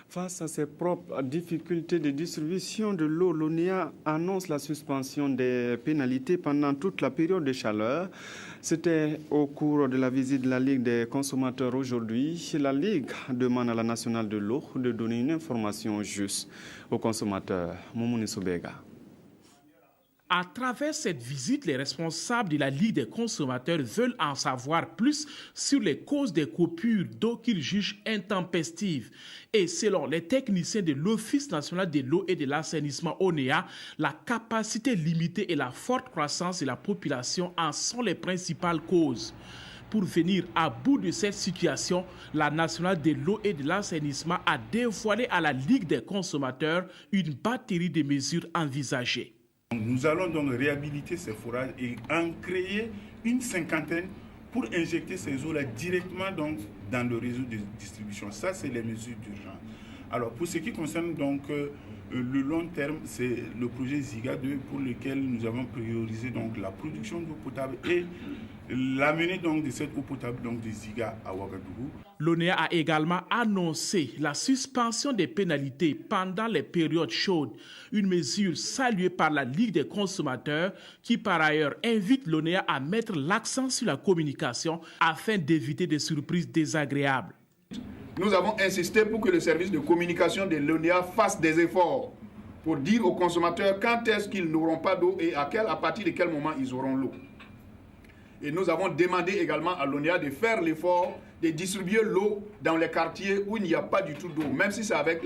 Face à ses propres difficultés de distribution de l'eau, l'ONEA annonce la suspension des pénalités pendant toute la période de chaleur. C'était au cours de la visite de la Ligue des consommateurs aujourd'hui. La Ligue demande à la nationale de l'eau de donner une information juste aux consommateurs. Moumouni Soubega. À travers cette visite, les responsables de la Ligue des consommateurs veulent en savoir plus sur les causes des coupures d'eau qu'ils jugent intempestives. Et selon les techniciens de l'Office national de l'eau et de l'assainissement ONEA, la capacité limitée et la forte croissance de la population en sont les principales causes. Pour venir à bout de cette situation, la nationale de l'eau et de l'assainissement a dévoilé à la Ligue des consommateurs une batterie de mesures envisagées. Nous allons donc réhabiliter ces forages et en créer une cinquantaine pour injecter ces eaux-là directement donc dans le réseau de distribution. Ça, c'est les mesures d'urgence. Alors, pour ce qui concerne donc le long terme, c'est le projet Ziga 2 pour lequel nous avons priorisé donc la production d'eau potable et l'amener donc de cette eau potable donc de Ziga à Ouagadougou. L'ONEA a également annoncé la suspension des pénalités pendant les périodes chaudes, une mesure saluée par la Ligue des consommateurs qui par ailleurs invite l'ONEA à mettre l'accent sur la communication afin d'éviter des surprises désagréables. Nous avons insisté pour que le service de communication de l'ONEA fasse des efforts pour dire aux consommateurs quand est-ce qu'ils n'auront pas d'eau et à partir de quel moment ils auront l'eau. Et nous avons demandé également à l'ONEA de faire l'effort de distribuer l'eau dans les quartiers où il n'y a pas du tout d'eau, même si c'est avec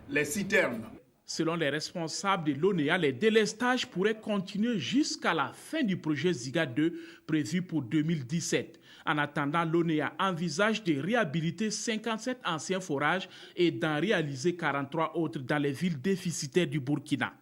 les citernes. Selon les responsables de l'ONEA, les délestages pourraient continuer jusqu'à la fin du projet Ziga 2 prévu pour 2017. En attendant, l'ONEA envisage de réhabiliter 57 anciens forages et d'en réaliser 43 autres dans les villes déficitaires du Burkina.